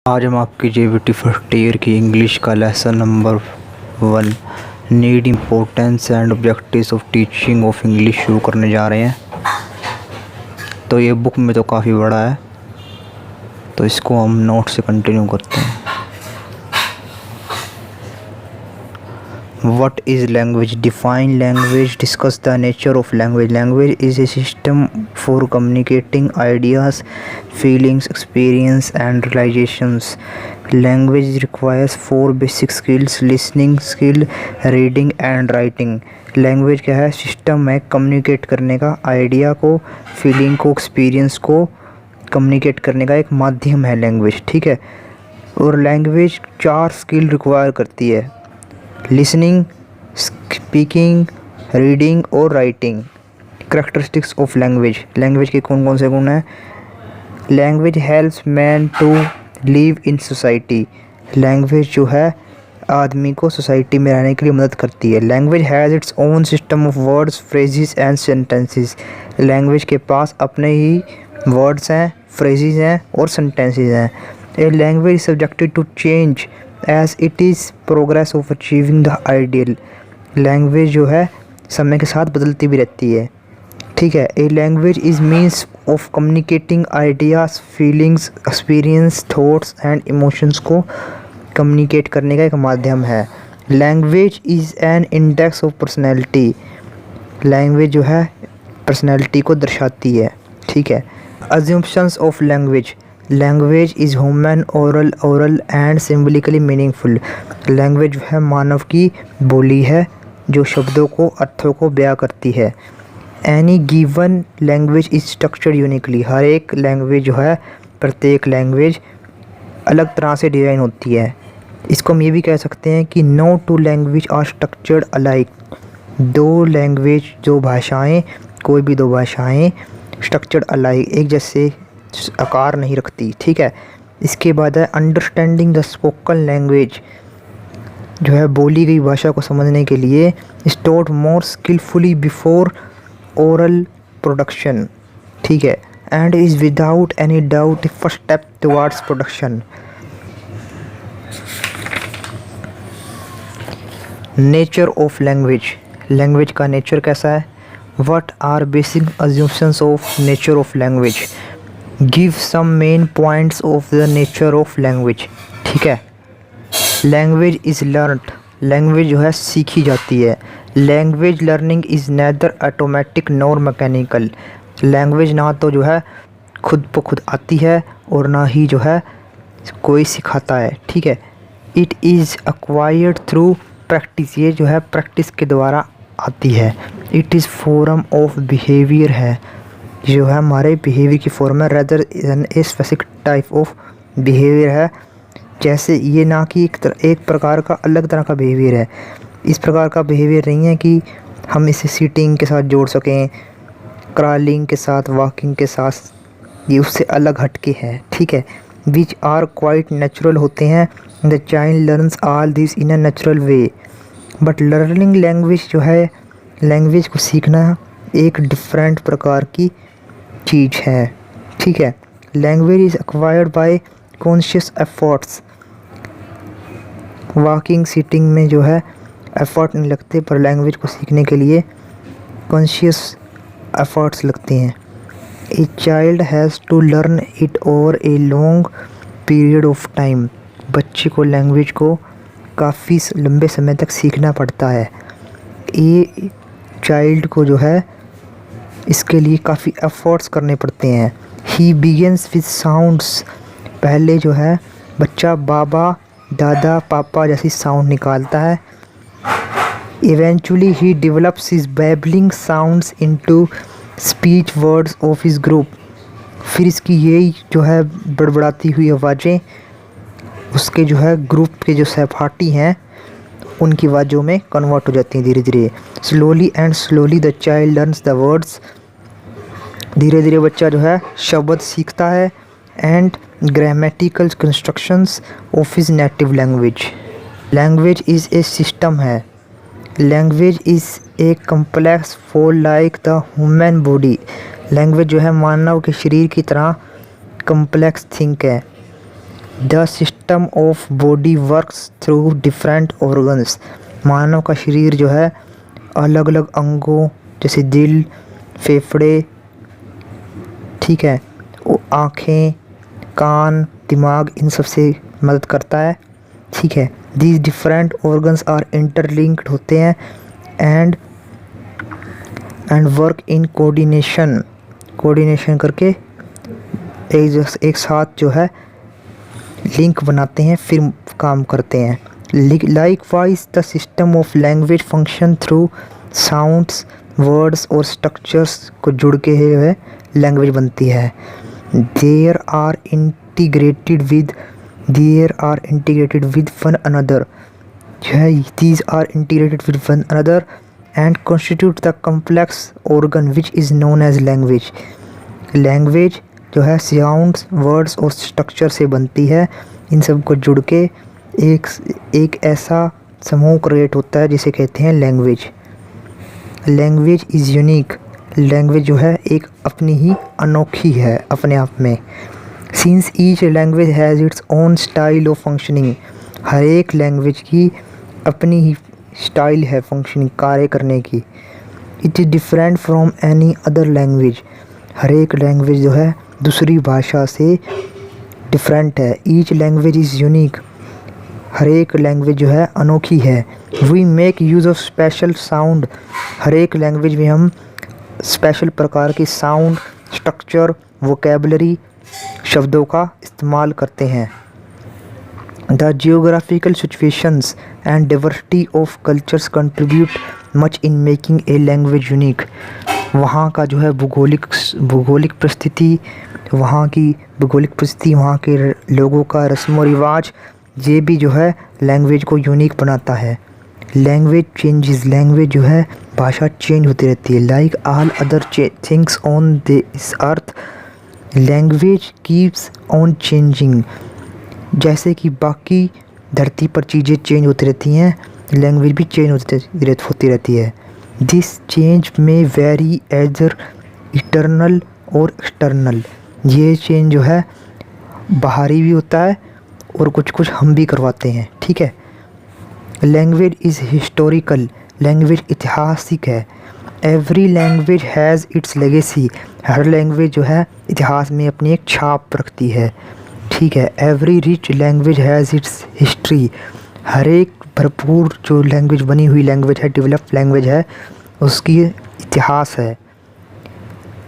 आज हम आपकी जेबीटी फर्स्ट ईयर की इंग्लिश का lesson number 1 need importance and objectives of teaching of English शुरू करने जा रहे हैं। तो ये बुक में तो काफ़ी बड़ा है, तो इसको हम नोट से कंटिन्यू करते हैं। What is language? Define language. Discuss the nature of language. Language is a system for communicating ideas, feelings, experience and realizations. Language requires 4 basic skills: listening skill, reading and writing. Language क्या है? System है communicate करने का, idea को, feeling को, experience को communicate करने का एक माध्यम है लैंग्वेज, ठीक है। और लैंग्वेज 4 स्किल रिक्वायर करती है: लिसनिंग, स्पीकिंग, रीडिंग और writing. Characteristics of language. Language के कौन कौन से गुण हैं? Language helps man to live in society. Language जो है आदमी को सोसाइटी में रहने के लिए मदद करती है। Language has its own system of words, phrases and sentences. Language के पास अपने ही वर्ड्स हैं, फ्रेजेस हैं और सेंटेंसेस हैं। A language is subjected to change as it is progress of achieving the ideal। Language जो है समय के साथ बदलती भी रहती है, ठीक है। A language is means of communicating ideas, feelings, experience, thoughts and emotions को कम्युनिकेट करने का एक माध्यम है। Language is an index of personality. Language जो है पर्सनैलिटी को दर्शाती है, ठीक है। Assumptions of language. Language is human, oral and symbolically meaningful. Language जो है मानव की बोली है जो शब्दों को, अर्थों को बयां करती है। Any given language is structured uniquely. हर एक लैंग्वेज जो है, प्रत्येक लैंग्वेज अलग तरह से डिज़ाइन होती है। इसको हम ये भी कह सकते हैं कि no two language are structured alike. दो लैंग्वेज, जो भाषाएँ, कोई भी दो भाषाएँ स्ट्रक्चर्ड अलाइक, एक जैसे आकार नहीं रखती, ठीक है। इसके बाद है अंडरस्टैंडिंग द स्पोकन लैंग्वेज। जो है बोली गई भाषा को समझने के लिए stored more skilfully before oral production, ठीक है। And is without any doubt first step towards production. Nature of language. Language का नेचर कैसा है? What are basic assumptions of nature of language. Give some main points of the nature of language, ठीक है। Language is learned. Language जो है सीखी जाती है। Language learning is neither automatic nor mechanical. Language ना तो जो है खुद ब खुद आती है और ना ही जो है कोई सिखाता है, ठीक है। It is acquired through practice. ये जो है प्रैक्टिस के द्वारा आती है। It is form of behaviour है, जो है हमारे बिहेवियर की फॉर्म है, rather than a specific type of behaviour है। जैसे ये ना कि एक प्रकार का अलग तरह का बिहेवियर है। इस प्रकार का बिहेवियर नहीं है कि हम इसे सीटिंग के साथ जोड़ सकें, क्रॉलिंग के साथ, वॉकिंग के साथ, ये उससे अलग हटके है, ठीक है। विच आर क्वाइट नेचुरल होते हैं। The child learns all this in a natural way. But learning language जो है, लैंग्वेज को सीखना एक डिफरेंट प्रकार की चीज़ है, ठीक है। Language is acquired by conscious efforts. Walking, sitting में जो है एफर्ट नहीं लगते, पर लैंग्वेज को सीखने के लिए कॉन्शियस एफर्ट्स लगते हैं। A child has to learn it over a long period of time. बच्चे को लैंग्वेज को काफ़ी लंबे समय तक सीखना पड़ता है। ए चाइल्ड को जो है इसके लिए काफ़ी एफर्ट्स करने पड़ते हैं। ही बिगिन्स विद साउंड्स। पहले जो है बच्चा बाबा, दादा, पापा जैसी साउंड निकालता है। Eventually he develops his babbling sounds into speech words of his group. फिर इसकी यही जो है बड़बड़ाती हुई आवाज़ें उसके जो है ग्रुप के जो सहपाठी हैं उनकी आवाज़ों में कन्वर्ट हो जाती हैं धीरे धीरे। Slowly and slowly the child learns the words. धीरे धीरे बच्चा जो है शब्द सीखता है। And grammatical constructions of his native language. Language is a system है। Language is a complex for like the human body. Language जो है मानव के शरीर की तरह कम्प्लेक्स थिंक है। The system of body works through different organs. मानव का शरीर जो है अलग अलग अंगों जैसे दिल, फेफड़े, ठीक है, आँखें, कान, दिमाग, इन सब से मदद करता है, ठीक है। These different organs are interlinked होते हैं एंड वर्क इन कोऑर्डिनेशन करके एक साथ जो है लिंक बनाते हैं, फिर काम करते हैं। Likewise the system of language function through sounds, words और स्ट्रक्चर्स को जुड़ के है लैंग्वेज बनती है। There are integrated with one another, जो है these are integrated with one another and constitute the complex organ which is known as language। Language जो है साउंड्स, वर्ड्स और स्ट्रक्चर से बनती है। इन सब को जुड़ के एक ऐसा समूह क्रिएट होता है जिसे कहते हैं language. Language is unique, language जो है एक अपनी ही अनोखी है अपने आप में। Since each language has its own style of functioning, हर एक लैंग्वेज की अपनी ही स्टाइल है फंक्शनिंग, कार्य करने की। It is different from any other language, हर एक लैंग्वेज जो है दूसरी भाषा से डिफरेंट है। ईच लैंग्वेज इज़ यूनिक, हर एक लैंग्वेज जो है अनोखी है। We make use of special sound, हर एक लैंग्वेज में हम स्पेशल प्रकार की साउंड, स्ट्रक्चर, वोकेबलरी, शब्दों का इस्तेमाल करते हैं। The geographical situations and diversity of cultures contribute much in making a language unique. वहाँ का जो है भूगोलिक परिस्थिति, वहाँ के लोगों का रस्म व रिवाज, ये भी जो है लैंग्वेज को यूनिक बनाता है। लैंग्वेज चेंजेस, लैंग्वेज जो है भाषा चेंज होती रहती है। Like all other things on this earth, language keeps on changing. जैसे कि बाकी धरती पर चीज़ें चेंज होती रहती हैं, लैंग्वेज भी चेंज होती रहती है। दिस चेंज में वेरी एदर इंटरनल और एक्सटर्नल, ये चेंज जो है बाहरी भी होता है और कुछ हम भी करवाते हैं, ठीक है। लैंग्वेज इज़ हिस्टोरिकल, लैंग्वेज ऐतिहासिक है। Every language has it's legacy, her language जो है इतिहास में अपनी एक छाप रखती है, ठीक है। Every rich language has its history, हर एक भरपूर जो लैंग्वेज बनी हुई लैंग्वेज है, डेवलप्ड लैंग्वेज है, उसकी इतिहास है।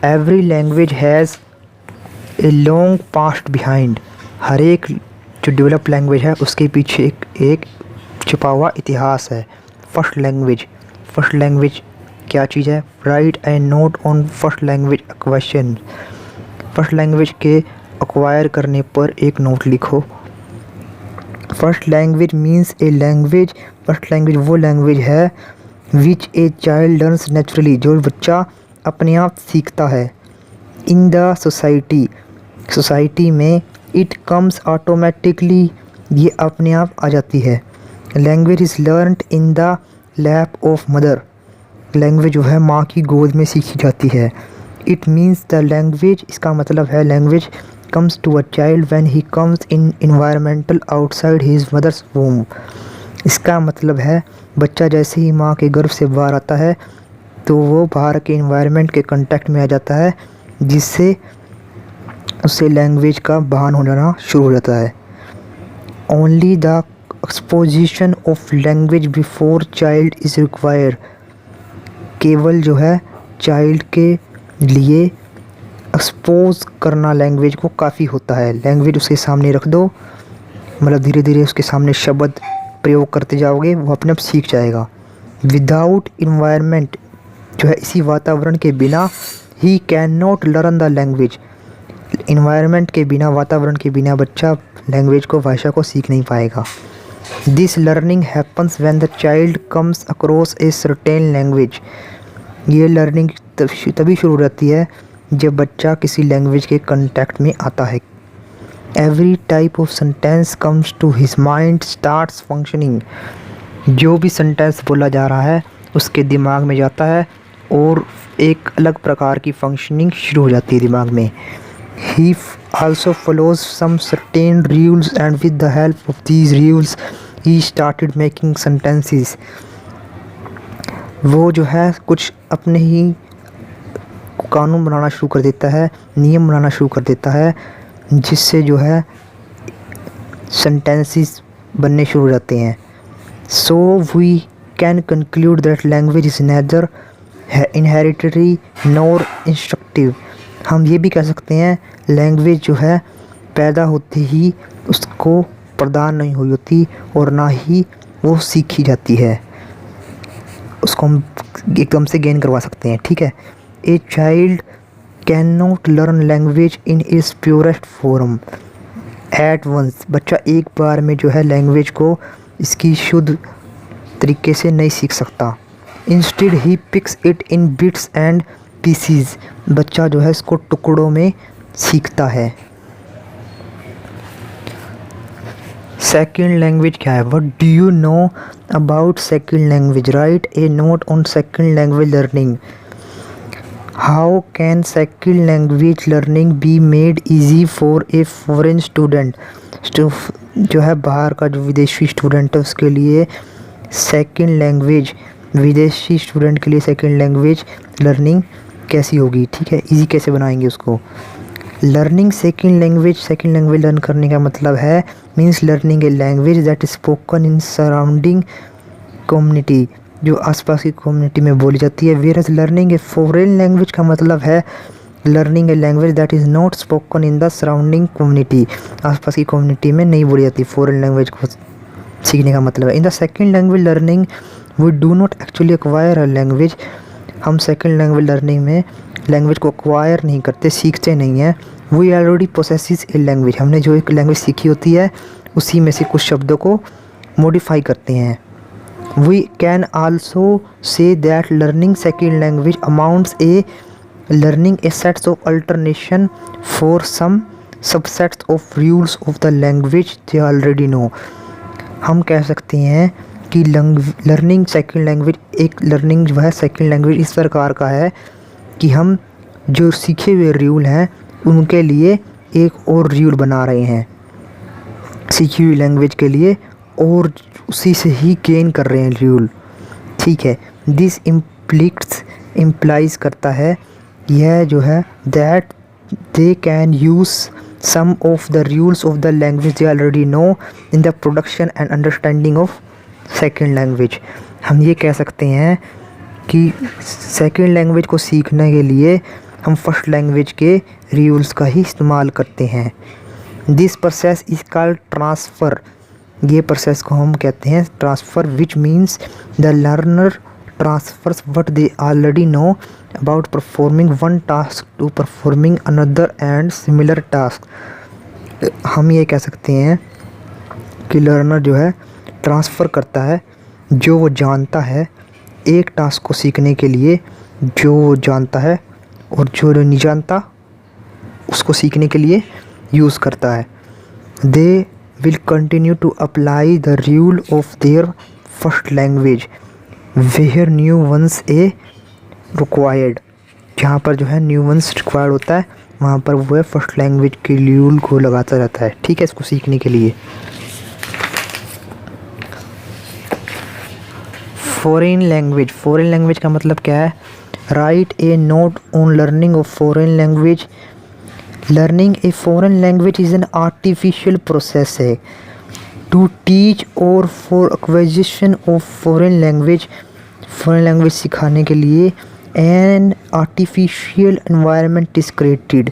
Every language has a long past behind, हर एक जो डेवलप्ड लैंग्वेज है उसके पीछे एक छुपा हुआ इतिहास है। फर्स्ट लैंग्वेज क्या चीज़ है? Write a note on first language acquisition, first language के एक्वायर करने पर एक नोट लिखो। First language means a language, first language वो लैंग्वेज है विच ए चाइल्ड लर्न्स नेचुरली, जो बच्चा अपने आप सीखता है। इन द सोसाइटी में इट कम्स ऑटोमेटिकली, ये अपने आप आ जाती है। Language is learned in the lap of mother, language जो है माँ की गोद में सीखी जाती है। इट मीन्स द लैंग्वेज, इसका मतलब है language comes to a child when he comes in environmental outside his mother's womb, इसका मतलब है बच्चा जैसे ही माँ के गर्भ से बाहर आता है तो वो बाहर के इन्वायरमेंट के कांटेक्ट में आ जाता है, जिससे उससे लैंग्वेज का बहान हो जाना शुरू हो जाता है। Only the exposition of language before child is required, केवल जो है चाइल्ड के लिए एक्सपोज करना लैंग्वेज को काफ़ी होता है। लैंग्वेज उसके सामने रख दो, मतलब धीरे धीरे उसके सामने शब्द प्रयोग करते जाओगे, वो अपने आप सीख जाएगा। विदाउट इन्वायरमेंट, जो है इसी वातावरण के बिना, he can not learn the language, environment के बिना, वातावरण के बिना बच्चा लैंग्वेज को, भाषा को सीख नहीं पाएगा। This learning happens when the child comes across a certain language, ये लर्निंग तभी शुरू हो जाती है जब बच्चा किसी लैंग्वेज के कांटेक्ट में आता है। Every type of sentence comes to his mind starts functioning, जो भी सेंटेंस बोला जा रहा है उसके दिमाग में जाता है और एक अलग प्रकार की फंक्शनिंग शुरू हो जाती है दिमाग में। ही also follows some certain rules, and with the help of these rules he started making sentences. वो जो है कुछ अपने ही कानून बनाना शुरू कर देता है, नियम बनाना शुरू कर देता है, जिससे जो है सेंटेंसेस बनने शुरू हो जाते हैं. So we can conclude that language is neither inheritary nor instructive. हम ये भी कह सकते हैं लैंग्वेज जो है पैदा होते ही उसको प्रदान नहीं हुई होती और ना ही वो सीखी जाती है, उसको हम एकदम से गेन करवा सकते हैं. ठीक है. A child can not learn language in its purest form at once. बच्चा एक बार में जो है लैंग्वेज को इसकी शुद्ध तरीके से नहीं सीख सकता. Instead he picks it in bits and pieces. बच्चा जो है इसको टुकड़ों में सीखता है. सेकंड लैंग्वेज क्या है? What do you know about second language? Right a note on second language learning. How can second language learning be made easy for a foreign student? जो है बाहर का जो विदेशी स्टूडेंट है उसके लिए सेकंड लैंग्वेज, विदेशी स्टूडेंट के लिए सेकंड लैंग्वेज लर्निंग कैसी होगी? ठीक है, इजी कैसे बनाएंगे उसको. लर्निंग सेकंड लैंग्वेज लर्न करने का मतलब है means learning a language that is spoken in surrounding community, जो आसपास की कम्युनिटी में बोली जाती है. Whereas learning a foreign language का मतलब है learning a language that is not spoken in the surrounding community, आसपास की कम्युनिटी में नहीं बोली जाती. फॉरेन लैंग्वेज को सीखने का मतलब है. In the second language learning we do not actually acquire a language. हम सेकंड लैंग्वेज लर्निंग में लैंग्वेज को एक्वायर नहीं करते, सीखते नहीं हैं. We already possesses a language. हमने जो एक लैंग्वेज सीखी होती है उसी में से कुछ शब्दों को मॉडिफाई करते हैं. We can also say that learning second language amounts a learning a sets of alternation for some subsets of rules of the language they already know. हम कह सकते हैं कि लर्निंग सेकंड लैंग्वेज, एक लर्निंग जो है सेकंड लैंग्वेज इस प्रकार का है कि हम जो सीखे हुए रूल हैं उनके लिए एक और रूल बना रहे हैं सीखी हुई लैंग्वेज के लिए, और उसी से ही गेन कर रहे हैं रूल. ठीक है. दिस इम्प्लाइज करता है यह जो है that they can use some of the rules of the language they already know in the production and understanding of second language. हम ये कह सकते हैं कि सेकंड लैंग्वेज को सीखने के लिए हम फर्स्ट लैंग्वेज के रूल्स का ही इस्तेमाल करते हैं. This process is called transfer. ये प्रोसेस को हम कहते हैं transfer, which means the learner transfers what they already know about performing one task to performing another and similar task. हम ये कह सकते हैं कि लर्नर जो है ट्रांसफ़र करता है जो वो जानता है एक टास्क को सीखने के लिए, जो वो जानता है और जो नहीं जानता उसको सीखने के लिए यूज़ करता है. They will continue to apply the rule of their first language where new ones a required. जहाँ पर जो है न्यू वंस रिक्वायर्ड होता है वहाँ पर वो है फर्स्ट लैंग्वेज के रूल को लगाता रहता है. ठीक है, इसको सीखने के लिए. फॉरेन लैंग्वेज का मतलब क्या है? Write a note on learning of foreign language. Learning a foreign language is an artificial process है to teach or for acquisition of foreign language सिखाने के लिए an artificial environment is created.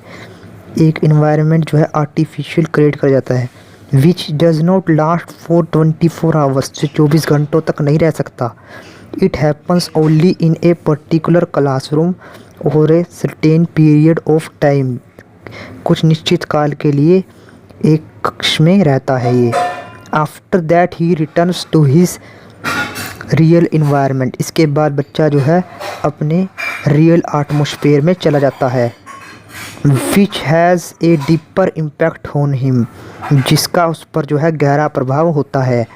एक environment जो है आर्टिफिशियल क्रिएट कर जाता है which does not last for 24 hours, जो 24 घंटों तक नहीं रह सकता. It happens only in a particular classroom or a certain period of time. कुछ निश्चित काल के लिए एक कक्ष में रहता है ये. After that he returns to his real environment. इसके बाद बच्चा जो है अपने रियल एटमॉस्फेयर में चला जाता है. Which has a deeper impact on him, जिसका उस पर जो है गहरा प्रभाव होता है.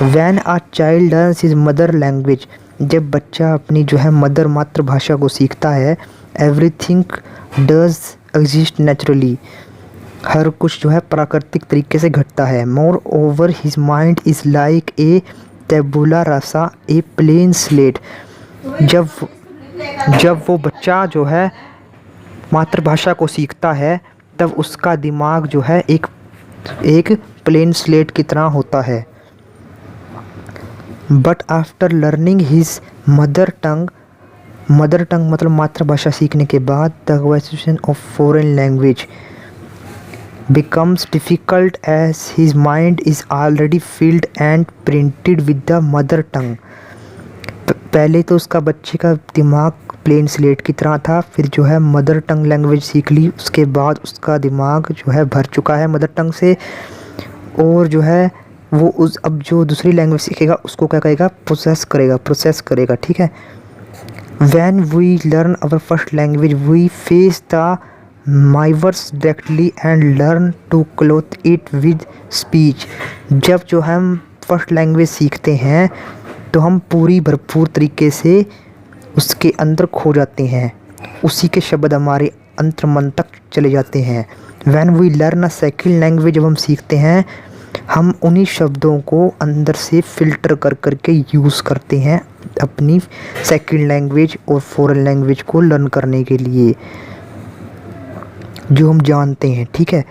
When a child learns his mother language, जब बच्चा अपनी जो है मातृभाषा को सीखता है, एवरीथिंग डज एग्जिस्ट नेचुरली, हर कुछ जो है प्राकृतिक तरीके से घटता है। Moreover his mind is like a tabula rasa, a plain slate. जब वो बच्चा जो है मातृभाषा को सीखता है तब उसका दिमाग जो है एक प्लेन स्लेट की तरह होता है। But after learning his mother टंग मतलब मातृभाषा सीखने के बाद, the acquisition of foreign language becomes difficult as his mind is already filled and printed with the mother tongue। पहले तो उसका बच्चे का दिमाग प्लेन स्लेट की तरह था, फिर जो है मदर टंग लैंग्वेज सीख ली, उसके बाद उसका दिमाग जो है भर चुका है मदर टंग से, और जो है वो अब जो दूसरी लैंग्वेज सीखेगा उसको क्या करेगा, प्रोसेस करेगा। ठीक है। When we learn our first language we face the universe directly and learn to clothe it with speech. जब जो हम फर्स्ट लैंग्वेज सीखते हैं तो हम भरपूर तरीके से उसके अंदर खो जाते हैं, उसी के शब्द हमारे अंतर मन तक चले जाते हैं। When we learn a second language, जब हम सीखते हैं हम उन्हीं शब्दों को अंदर से फ़िल्टर कर के यूज़ करते हैं अपनी सेकंड लैंग्वेज और फॉरेन लैंग्वेज को लर्न करने के लिए जो हम जानते हैं। ठीक है।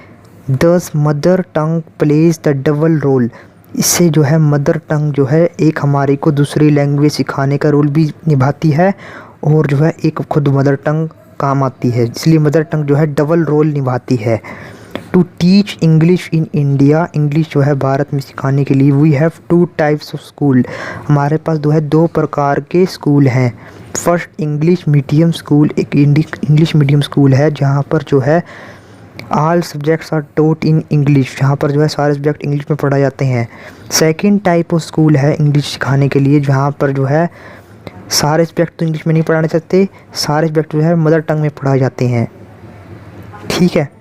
Thus mother tongue plays the double role. इससे जो है मदर टंग जो है एक हमारे को दूसरी लैंग्वेज सिखाने का रोल भी निभाती है और जो है एक खुद मदर टंग काम आती है, इसलिए मदर टंग जो है डबल रोल निभाती है। To teach English in India, English जो है भारत में सिखाने के लिए we have 2 types of school. हमारे पास जो है 2 प्रकार के स्कूल हैं। फर्स्ट इंग्लिश मीडियम स्कूल, एक इंग्लिश मीडियम स्कूल है जहाँ पर जो है all subjects are taught in English, जहाँ पर जो है सारे सब्जेक्ट इंग्लिश में पढ़ाए जाते हैं। सेकंड टाइप ऑफ स्कूल है इंग्लिश सिखाने के लिए जहाँ पर जो है सारे सब्जेक्ट तो इंग्लिश में नहीं पढ़ाने चाहते, सारे सब्जेक्ट जो है मदर टंग में पढ़ाए जाते हैं। ठीक है।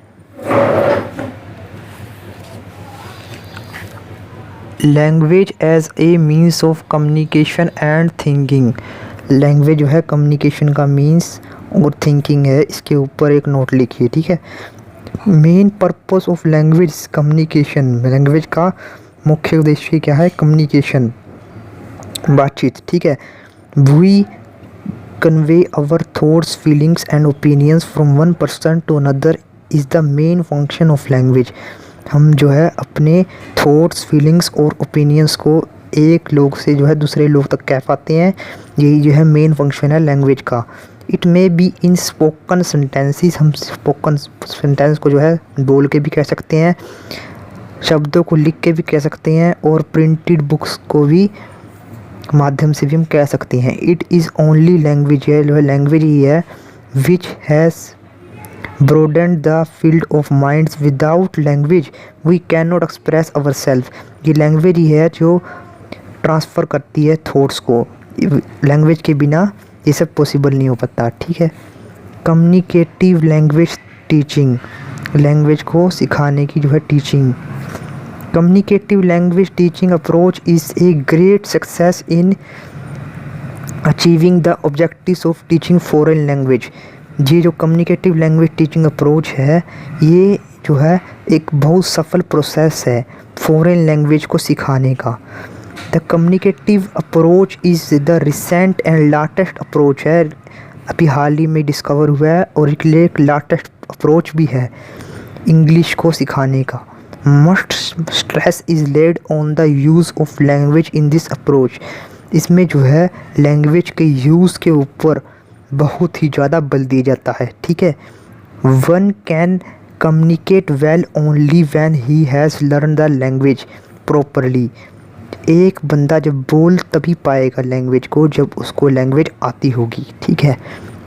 Language as a means of communication and thinking. Language जो है कम्युनिकेशन का मीन्स और थिंकिंग है, इसके ऊपर एक नोट लिखिए। ठीक है। Main purpose of language communication. लैंग्वेज का मुख्य उद्देश्य क्या है, कम्युनिकेशन, बातचीत। ठीक है। We convey our thoughts feelings and opinions from one person to another is the main function of language. हम जो है अपने थॉट्स फीलिंग्स और ओपिनियंस को एक लोग से जो है दूसरे लोग तक कह पाते हैं, यही जो है मेन फंक्शन है लैंग्वेज का। It may be in spoken sentences, हम स्पोकन सेंटेंस को जो है बोल के भी कह सकते हैं, शब्दों को लिख के भी कह सकते हैं, और प्रिंटेड बुक्स को भी माध्यम से भी हम कह सकते हैं। इट इज़ ओनली लैंग्वेज, है जो है लैंग्वेज ही है which has broadened the field of minds। without language we cannot express ourselves। ये लैंग्वेज ही है जो ट्रांसफ़र करती है थॉट्स को, लैंग्वेज के बिना ये सब पॉसिबल नहीं हो पाता। ठीक है। कम्युनिकेटिव लैंग्वेज टीचिंग, लैंग्वेज को सिखाने की जो है teaching. Communicative language teaching approach is a great success in achieving the objectives of teaching foreign language. ये जो कम्युनिकेटिव लैंग्वेज टीचिंग अप्रोच है ये जो है एक बहुत सफल प्रोसेस है फॉरेन लैंग्वेज को सिखाने का। The communicative approach is the recent and latest approach है, अभी हाल ही में डिस्कवर हुआ है और एक लाटेस्ट अप्रोच भी है इंग्लिश को सिखाने का। Must stress is laid on the use of language in this approach. इसमें जो है लैंग्वेज के यूज़ के ऊपर बहुत ही ज़्यादा बल दिया जाता है। ठीक है। One can communicate well only when he has learn the language properly. एक बंदा जब बोल तभी पाएगा लैंग्वेज को जब उसको लैंग्वेज आती होगी। ठीक है।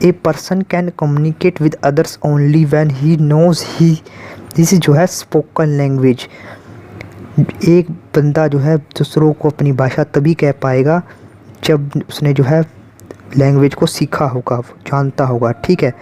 A person can communicate with others only when he knows he this जो है स्पोकन लैंग्वेज। एक बंदा जो है दूसरों को अपनी भाषा तभी कह पाएगा जब उसने जो है लैंग्वेज को सीखा होगा, जानता होगा। ठीक है।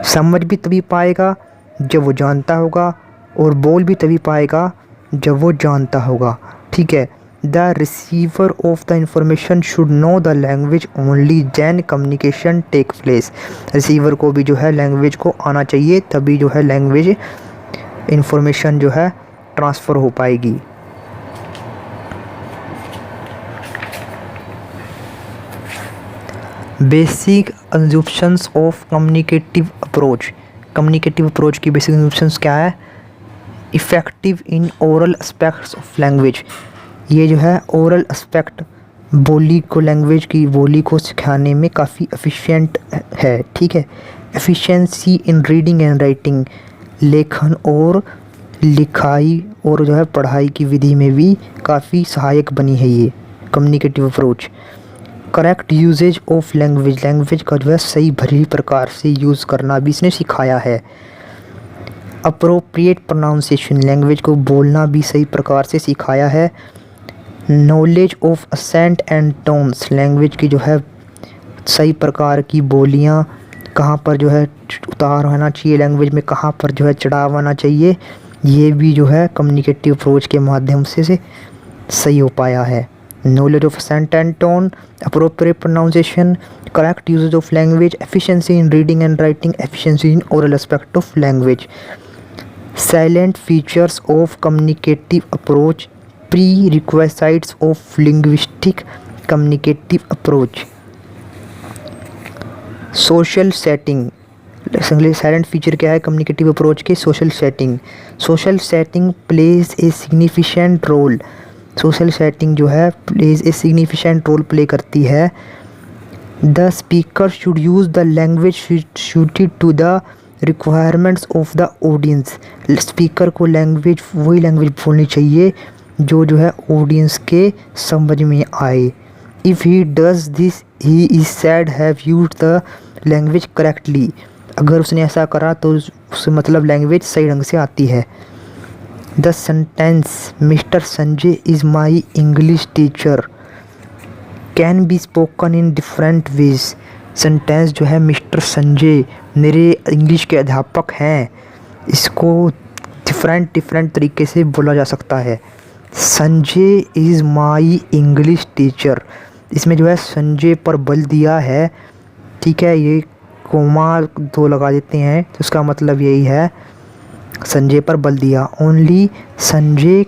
समझ भी तभी पाएगा जब वो जानता होगा और बोल भी तभी पाएगा जब वो जानता होगा। ठीक है। The receiver of the information should know the language only then communication take place. Receiver को भी जो है लैंग्वेज को आना चाहिए, तभी जो है लैंग्वेज इंफॉर्मेशन जो है ट्रांसफ़र हो पाएगी। Basic assumptions of communicative approach. Communicative approach की बेसिक अजम्पशंस क्या है? Effective in oral aspects of language. ये जो है ओरल एस्पेक्ट बोली को, लैंग्वेज की बोली को सिखाने में काफ़ी एफिशिएंट है। ठीक है। Efficiency in reading and writing, लेखन और लिखाई और जो है पढ़ाई की विधि में भी काफ़ी सहायक बनी है ये communicative approach. Correct usage of language, language का जो है सही भली प्रकार से यूज़ करना भी इसने सिखाया है। अप्रोप्रिएट प्रोनाउंसिएशन, लैंग्वेज को बोलना भी सही प्रकार से सिखाया है। Knowledge of accent and tones, language की जो है सही प्रकार की बोलियाँ, कहाँ पर जो है उतार आना चाहिए लैंग्वेज में, कहाँ पर जो है चढ़ाव आना चाहिए, ये भी जो है कम्युनिकेटिव अप्रोच के माध्यम से सही हो पाया है। Knowledge of accent and tone, appropriate pronunciation, correct usage of language, efficiency in reading and writing, efficiency in oral aspect of language. Salient features of communicative approach, prerequisites of linguistic communicative approach. Social setting, salient feature क्या है communicative approach के? Social setting. Social setting plays a significant role, social setting जो है plays a significant role play करती है। The speaker should use the language suited to the requirements of the audience, speaker को language वही language बोलनी चाहिए जो है ऑडियंस के समझ में आए। If he does this he is said have used the language correctly, अगर उसने ऐसा करा तो उससे मतलब लैंग्वेज सही ढंग से आती है। The sentence mister Sanjay is my English teacher can be spoken in different ways, sentence जो है मिस्टर संजय मेरे इंग्लिश के अध्यापक हैं, इसको डिफरेंट तरीके से बोला जा सकता है। Sanjay is my English teacher, इसमें जो है संजय पर बल दिया है। ठीक है, ये कोमा दो लगा देते हैं तो उसका मतलब यही है संजय पर बल दिया। Only Sanjay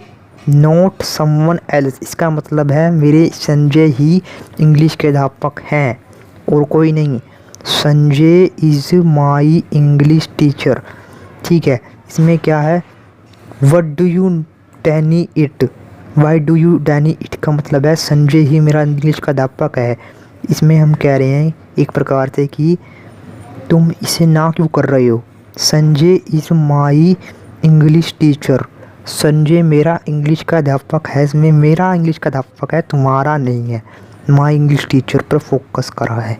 not someone else, इसका मतलब है मेरे संजय ही इंग्लिश के अध्यापक हैं और कोई नहीं। Sanjay is my English teacher. ठीक है, इसमें क्या है? What do you Danny it, why do you Danny it का मतलब है संजय ही मेरा इंग्लिश का अध्यापक है। इसमें हम कह रहे हैं एक प्रकार से कि तुम इसे ना क्यों कर रहे हो। Sanjay is my English teacher, Sanjay मेरा इंग्लिश का अध्यापक है, इसमें मेरा इंग्लिश का अध्यापक है, तुम्हारा नहीं है। माई इंग्लिश टीचर पर फोकस करा है।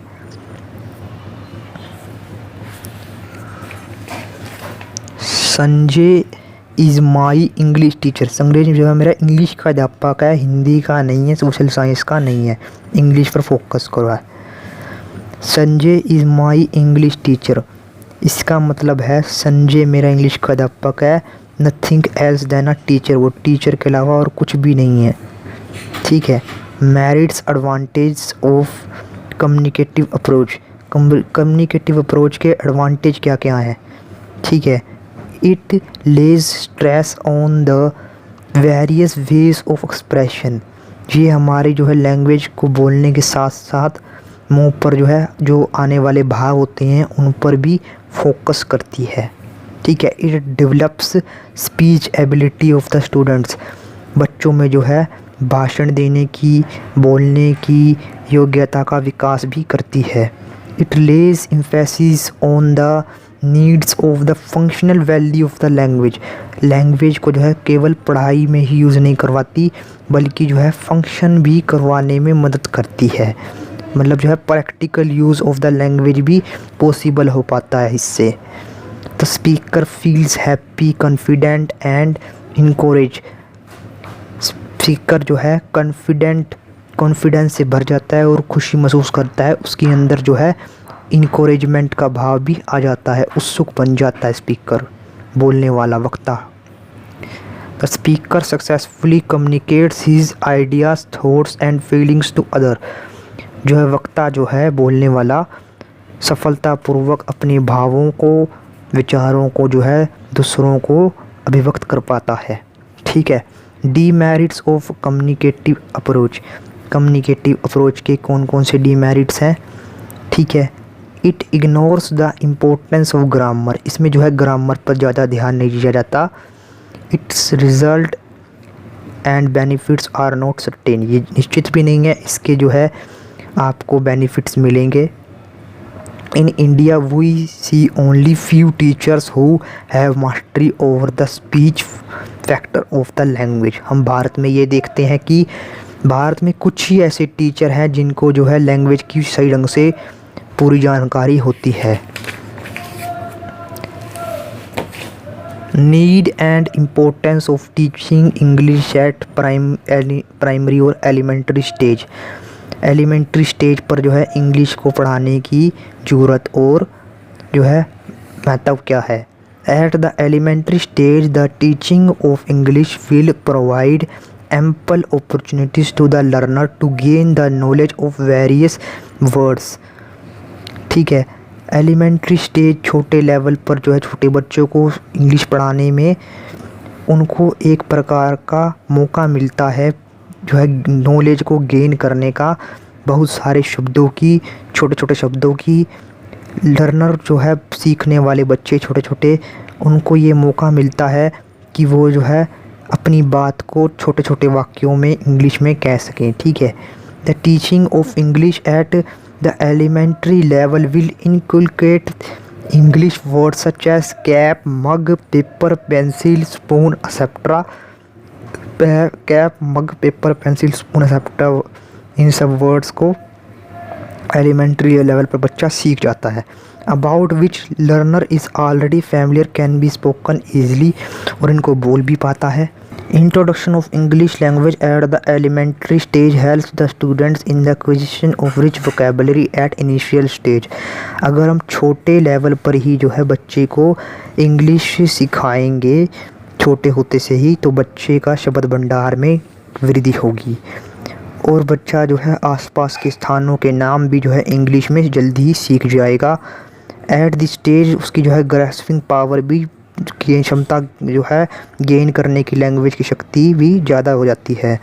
Sanjay is my English teacher, Sanjay जो है मेरा इंग्लिश का अध्यापक है, हिंदी का नहीं है, सोशल साइंस का नहीं है, इंग्लिश पर फोकस करो है। Sanjay is my English teacher, इसका मतलब है संजय मेरा इंग्लिश का अध्यापक है, nothing else than a teacher, वो टीचर के अलावा और कुछ भी नहीं है। ठीक है। Merits advantage of communicative approach, communicative approach के एडवांटेज क्या क्या हैं? ठीक है। It lays stress on the various ways of expression, ये हमारी जो है लैंग्वेज को बोलने के साथ साथ मुंह पर जो है जो आने वाले भाव होते हैं उन पर भी फोकस करती है। ठीक है। It develops speech ability of the students, बच्चों में जो है भाषण देने की, बोलने की योग्यता का विकास भी करती है। It Lay's emphasis on the needs of the functional value of the language, language को जो है केवल पढ़ाई में ही यूज़ नहीं करवाती बल्कि जो है फंक्शन भी करवाने में मदद करती है, मतलब जो है practical use of the language भी पॉसिबल हो पाता है इससे। The speaker feels happy, confident and encourage, speaker जो है कॉन्फिडेंस से भर जाता है और खुशी महसूस करता है, उसके अंदर जो है इनकरेजमेंट का भाव भी आ जाता है, उत्सुक बन जाता है स्पीकर, बोलने वाला वक्ता। The speaker successfully communicates his ideas, thoughts and feelings to other, जो है वक्ता जो है बोलने वाला सफलतापूर्वक अपने भावों को, विचारों को जो है दूसरों को अभिव्यक्त कर पाता है। ठीक है। Demerits of communicative approach. Communicative approach के कौन कौन से डीमेरिट्स हैं? ठीक है। It ignores the importance of grammar. इसमें जो है ग्रामर पर ज़्यादा ध्यान नहीं दिया जाता। Its result and benefits are not certain. ये निश्चित भी नहीं है इसके जो है आपको बेनिफिट्स मिलेंगे। In India we see only few teachers who have mastery over the speech factor of the language. हम भारत में ये देखते हैं कि भारत में कुछ ही ऐसे टीचर हैं जिनको जो है लैंग्वेज की सही ढंग से पूरी जानकारी होती है। Need and importance of teaching English at primary और एलिमेंट्री स्टेज। एलिमेंट्री स्टेज पर जो है इंग्लिश को पढ़ाने की ज़रूरत और जो है महत्व क्या है? At the elementary stage the teaching of English will provide ample opportunities to the learner to gain the knowledge of various words. ठीक है। एलिमेंट्री स्टेज छोटे लेवल पर जो है छोटे बच्चों को इंग्लिश पढ़ाने में उनको एक प्रकार का मौका मिलता है जो है नॉलेज को गेन करने का। बहुत सारे शब्दों की, छोटे छोटे शब्दों की लर्नर जो है सीखने वाले बच्चे छोटे छोटे, उनको ये मौका मिलता है कि वो जो है अपनी बात को छोटे छोटे वाक्यों में इंग्लिश में कह सकें। ठीक है। The teaching of English at the elementary level will inculcate English word such as cap, mug, paper, pencil, spoon, etcetera. Cap, mug, paper, pencil, spoon, etcetera, इन सब वर्ड्स को एलिमेंट्री लेवल पर बच्चा सीख जाता है। About which learner is already familiar can be spoken easily, और इनको बोल भी पाता है। Introduction of English language at the elementary stage helps the students in the acquisition of rich vocabulary at initial stage. अगर हम छोटे लेवल पर ही जो है बच्चे को इंग्लिश सिखाएंगे छोटे होते से ही, तो बच्चे का शब्द भंडार में वृद्धि होगी और बच्चा जो है आसपास के स्थानों के नाम भी जो है इंग्लिश में जल्दी ही सीख जाएगा। एट द स्टेज उसकी जो है ग्रास्पिंग पावर भी, क्षमता जो है गेन करने की, लैंग्वेज की शक्ति भी ज़्यादा हो जाती है।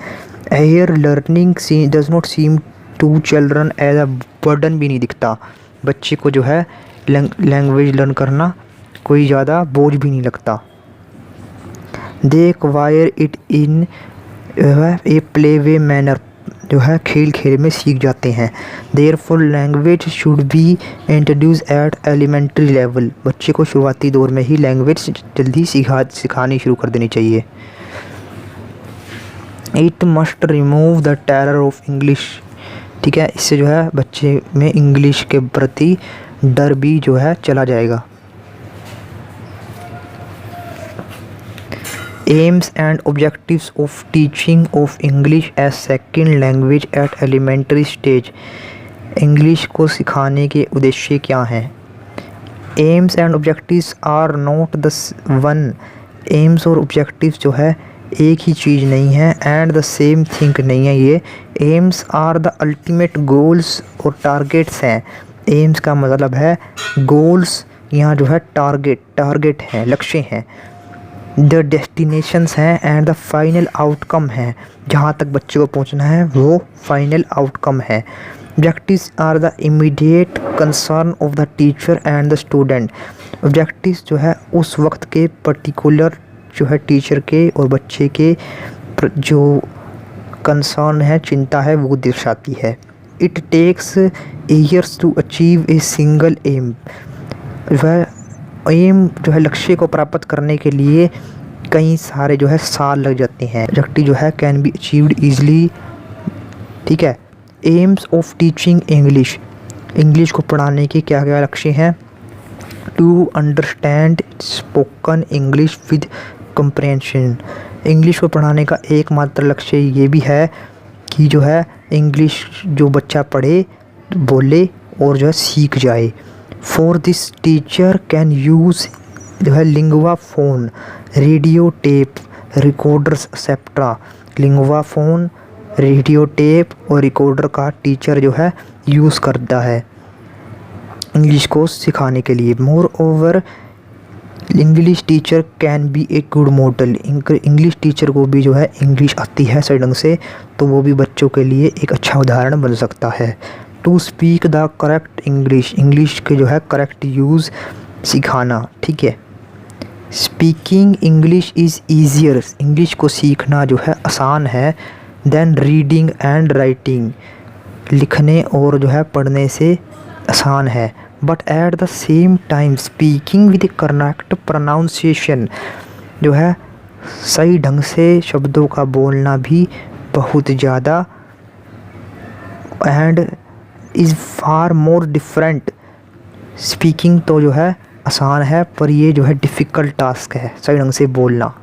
Here learning does not seem to children as a burden भी नहीं दिखता। बच्चे को जो है लैंग्वेज लर्न करना कोई ज़्यादा बोझ भी नहीं लगता। They acquire it in a play way manner, जो है खेल खेल में सीख जाते हैं। Therefore language should be introduce at elementary level. बच्चे को शुरुआती दौर में ही लैंग्वेज जल्दी सिखानी शुरू कर देनी चाहिए। It must remove the terror of English. ठीक है। इससे जो है बच्चे में इंग्लिश के प्रति डर भी जो है चला जाएगा। Aims and objectives of teaching of English as second language at elementary stage. English को सिखाने के उद्देश्य क्या हैं? Aims and objectives are not the one. Aims और ऑब्जेक्टिव्स जो है एक ही चीज़ नहीं है, एंड द सेम थिंग नहीं है ये। Aims are the ultimate goals और टारगेट्स हैं। एम्स का मतलब है गोल्स, यहाँ जो है टारगेट है, लक्ष्य हैं। द डेस्टिनेशंस हैं एंड द फाइनल आउटकम है, जहाँ तक बच्चे को पहुँचना है वो फाइनल आउटकम है। Objectives are the immediate concern of the teacher and the student. Objectives जो है उस वक्त के पर्टिकुलर जो है टीचर के और बच्चे के जो कंसर्न है, चिंता है, वो दर्शाती है। It takes years to achieve a single aim. वह एम जो है लक्ष्य को प्राप्त करने के लिए कई सारे जो है साल लग जाते हैं। ऑब्जेक्टिव जो है कैन बी अचीव्ड ईजिली। ठीक है। Aims of teaching English. English को पढ़ाने के क्या क्या लक्ष्य हैं? To understand spoken English with comprehension. English को पढ़ाने का एकमात्र लक्ष्य ये भी है कि जो है इंग्लिश जो बच्चा पढ़े, बोले और जो है सीख जाए। For this teacher can use जो है lingua phone, radio tape, recorders etcetera. Lingua phone, radio tape और रिकॉर्डर का टीचर जो है यूज़ करता है इंग्लिश को सिखाने के लिए। More over English teacher can be a good model. English teacher को भी जो है इंग्लिश आती है सही ढंग से, तो वो भी बच्चों के लिए एक अच्छा उदाहरण बन सकता है। To speak the correct English, English के जो है करेक्ट यूज़ सिखाना, ठीक है। Speaking English is easier, English को सीखना जो है आसान है। देन रीडिंग एंड राइटिंग, लिखने और जो है पढ़ने से आसान है। But at the same time speaking with correct pronunciation, जो है सही ढंग से शब्दों का बोलना भी बहुत ज़्यादा and is far more different. Speaking तो जो है आसान है, पर ये जो है डिफ़िकल्ट टास्क है सही ढंग से बोलना।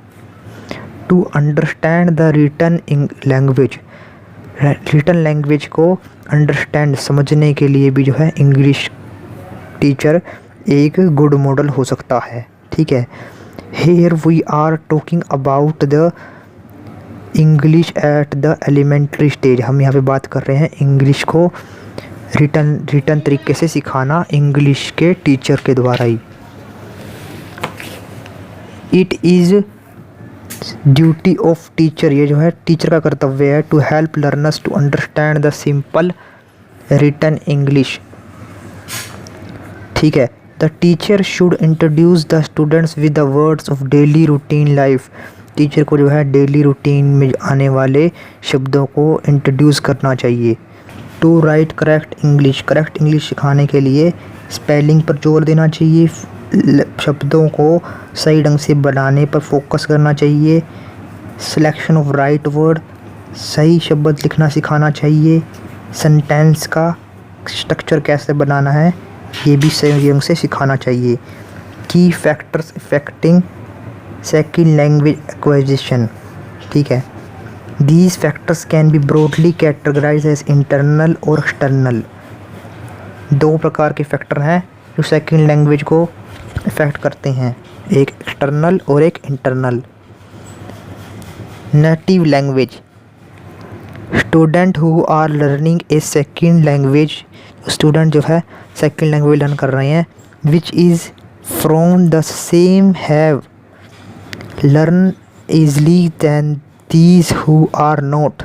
To understand the written language, written language को अंडरस्टैंड समझने के लिए भी जो है इंग्लिश टीचर एक गुड मॉडल हो सकता है, ठीक है। Here we are talking about the English at the elementary stage, हम यहाँ पे बात कर रहे हैं इंग्लिश को रिटन तरीके से सिखाना इंग्लिश के टीचर के द्वारा ही। It is duty of teacher, ये जो है टीचर का कर्तव्य है, to help learners to understand the simple written English, ठीक है। The teacher should introduce the students with the words of daily routine life, teacher को जो है डेली रूटीन में आने वाले शब्दों को इंट्रोड्यूस करना चाहिए। To write correct English, correct English सिखाने के लिए स्पेलिंग पर जोर देना चाहिए, शब्दों को सही ढंग से बनाने पर फोकस करना चाहिए। सिलेक्शन ऑफ राइट वर्ड, सही शब्द लिखना सिखाना चाहिए। सेंटेंस का स्ट्रक्चर कैसे बनाना है ये भी सही ढंग से सिखाना चाहिए। Key factors affecting second language acquisition, ठीक है। These factors can be broadly categorise as internal और एक्सटर्नल, दो प्रकार के फैक्टर हैं जो सेकंड लैंग्वेज को इफेक्ट करते हैं, एक एक्सटर्नल और एक internal. Native language, student who are learning a second language, student जो है सेकंड लैंग्वेज लर्न कर रहे हैं, which is from the same have learn easily than these who are not.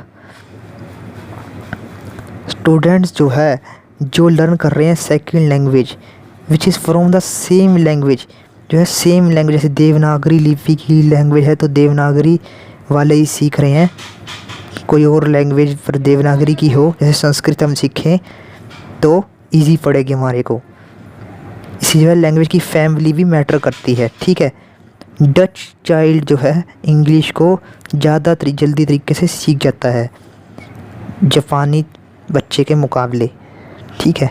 Students जो है जो लर्न कर रहे हैं second language which is from the same language, जो है सेम लैंग्वेज, जैसे देवनागरी लिपि की लैंग्वेज है तो देवनागरी वाले ही सीख रहे हैं, कोई और लैंग्वेज पर देवनागरी की हो, जैसे संस्कृत हम सीखें तो इजी पड़ेगी हमारे को। इसी जो है लैंग्वेज की फैमिली भी मैटर करती है, ठीक है। डच चाइल्ड जो है इंग्लिश को ज़्यादा जल्दी तरीके से सीख जाता है जापानी बच्चे के मुकाबले, ठीक है।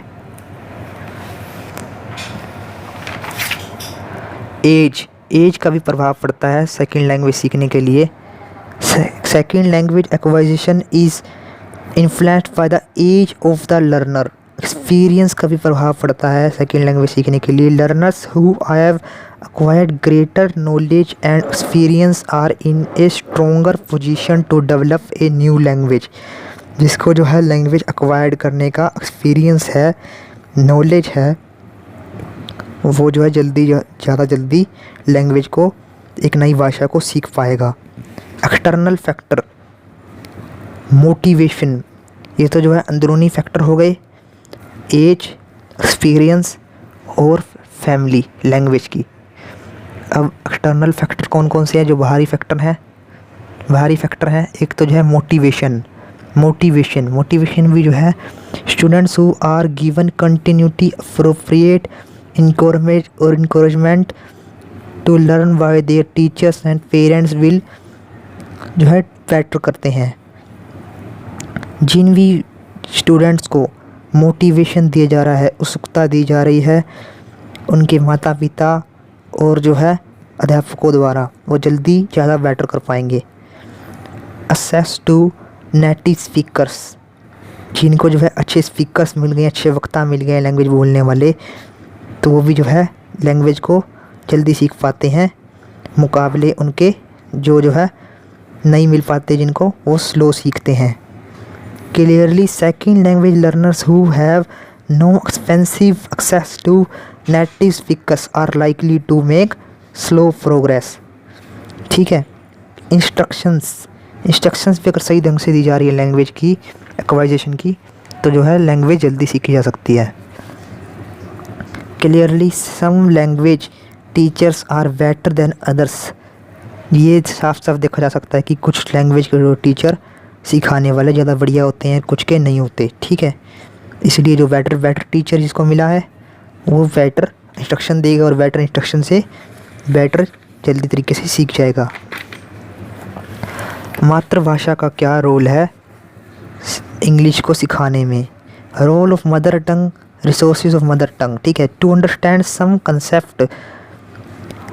एज का भी प्रभाव पड़ता है सेकंड लैंग्वेज सीखने के लिए। Second language acquisition is influenced by the age of the learner, experience का भी प्रभाव पड़ता है सेकंड लैंग्वेज सीखने के लिए। Learners who have acquired greater knowledge and experience are in a stronger position to develop a new language, जिसको जो है लैंग्वेज एक्वायर्ड करने का एक्सपीरियंस है, नॉलेज है, वो जो है ज़्यादा जल्दी लैंग्वेज को, एक नई भाषा को सीख पाएगा। एक्सटर्नल फैक्टर, मोटिवेशन, ये तो जो है अंदरूनी फैक्टर हो गए, एज, एक्सपीरियंस और फैमिली लैंग्वेज की। अब एक्सटर्नल फैक्टर कौन कौन से हैं जो बाहरी फैक्टर हैं? बाहरी फैक्टर हैं, एक तो जो है मोटिवेशन भी जो है students who are given continuity appropriate encouragement to learn by their teachers and parents will जो है बेटर करते हैं। जिन भी स्टूडेंट्स को मोटिवेशन दिया जा रहा है, उत्सुकता दी जा रही है उनके माता पिता और जो है अध्यापकों द्वारा, वो जल्दी ज़्यादा बेटर कर पाएंगे। एक्सेस टू नेटिव स्पीकर्स, जिनको जो है अच्छे स्पीकर्स मिल गए, अच्छे वक्ता मिल गए लैंग्वेज बोलने वाले, तो वो भी जो है लैंग्वेज को जल्दी सीख पाते हैं, मुकाबले उनके जो है नहीं मिल पाते, जिनको वो स्लो सीखते हैं। Clearly second language learners who have no expensive access to native speakers are likely to make slow progress, ठीक है। इंस्ट्रक्शंस भी अगर सही ढंग से दी जा रही है लैंग्वेज की एक्वाइजेशन की, तो जो है लैंग्वेज जल्दी सीखी जा सकती है। Clearly some language teachers are better than others, ये साफ साफ देखा जा सकता है कि कुछ लैंग्वेज के जो टीचर सिखाने वाले ज़्यादा बढ़िया होते हैं, कुछ के नहीं होते, ठीक है। इसलिए जो बेटर टीचर जिसको मिला है वो बेटर इंस्ट्रक्शन देगा और बेटर इंस्ट्रक्शन से बेटर जल्दी तरीके से सीख जाएगा। मातृभाषा का क्या रोल है इंग्लिश को सिखाने में? Role of mother tongue, resources of mother tongue, ठीक है। To understand some concept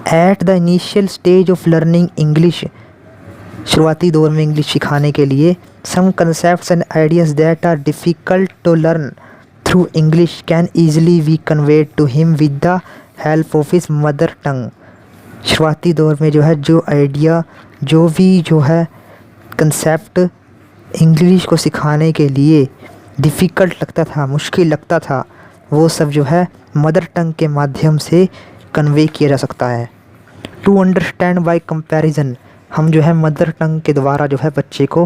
at the initial stage of learning English, शुरुआती दौर में इंग्लिश सिखाने के लिए some concepts and ideas that are difficult to learn through English can easily be conveyed to him with the help of his mother tongue. शुरुआती दौर में जो है जो आइडिया जो भी जो है कंसेप्ट इंग्लिश को सिखाने के लिए डिफ़िकल्ट लगता था, मुश्किल लगता था, वो सब जो है मदर टंग के माध्यम से कन्वे किया जा सकता है। टू अंडरस्टैंड बाय कंपैरिजन, हम जो है मदर टंग के द्वारा जो है बच्चे को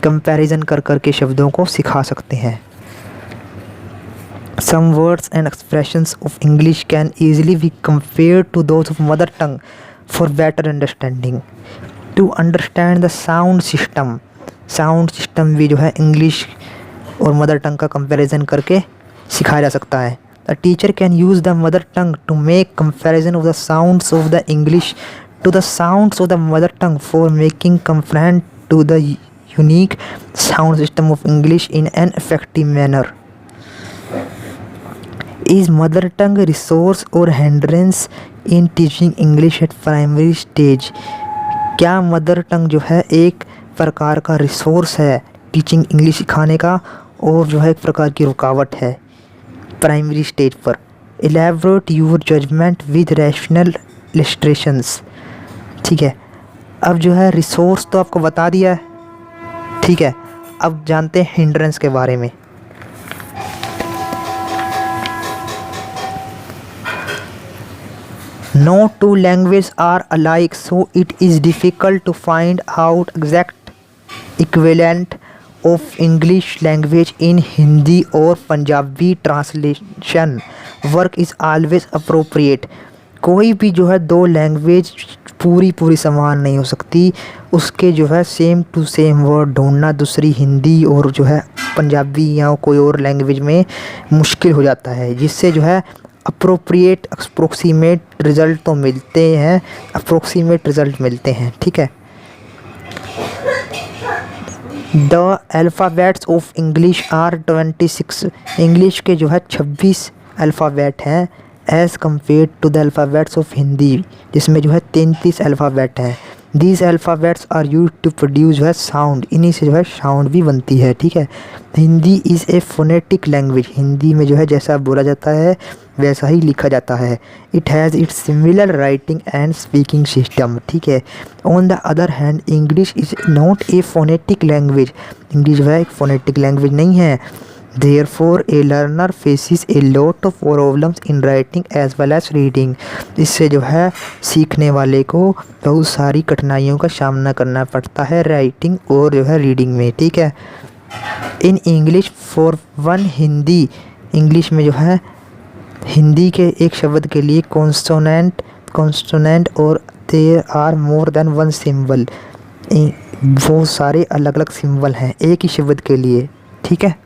कंपैरिजन कर कर के शब्दों को सिखा सकते हैं। Some words and expressions of English can easily be compared to those of mother tongue for better understanding. To understand the sound system भी जो है इंग्लिश और मदर टंग का कंपैरिजन करके सिखाया जा सकता है। The teacher can use the mother tongue to make comparison of the sounds of the English to the sounds of the mother tongue for making complaint to the unique sound system of English in an effective manner. Is mother tongue resource or hindrance in teaching English at primary stage? क्या mother tongue जो है एक प्रकार का resource है teaching English सिखाने का और जो है एक प्रकार की रुकावट है प्राइमरी स्टेज पर? Elaborate your judgement with rational illustrations, ठीक है। अब जो है रिसोर्स तो आपको बता दिया है, ठीक है। अब जानते हैं हिंड्रेंस के बारे में। No two languages are alike, so it is difficult to find out exact equivalent of English language in Hindi or Punjabi translation work is always appropriate। कोई भी जो है दो लैंग्वेज पूरी समान नहीं हो सकती, उसके जो है सेम टू सेम वर्ड ढूंढना दूसरी हिंदी और जो है पंजाबी या कोई और लैंग्वेज में मुश्किल हो जाता है, जिससे जो है अप्रोक्सीमेट रिज़ल्ट तो मिलते हैं, ठीक है। The alphabets of English are 26, English के जो है 26 अल्फ़ाबेट हैं as compare to the alphabets of Hindi, जिसमें जो है 33 अल्फ़ाबेट हैं। These alphabets are use to produce जो है साउंड, इन्हीं से जो है साउंड भी बनती है, ठीक है। Hindi is a phonetic language, Hindi में जो है जैसा बोला जाता है वैसा ही लिखा जाता है। It has its similar writing and speaking system, ठीक है। On the other hand English is not a phonetic language, English जो है एक फोनेटिक लैंग्वेज नहीं है। Therefore, a learner faces a lot of problems in writing as well as reading। इससे जो है सीखने वाले को बहुत सारी कठिनाइयों का सामना करना पड़ता है राइटिंग और जो है रीडिंग में, ठीक है। In English for one Hindi, English में जो है हिंदी के एक शब्द के लिए कॉन्सोनेंट और there are more than one symbol, वो सारे अलग अलग सिंबल हैं एक ही शब्द के लिए, ठीक है।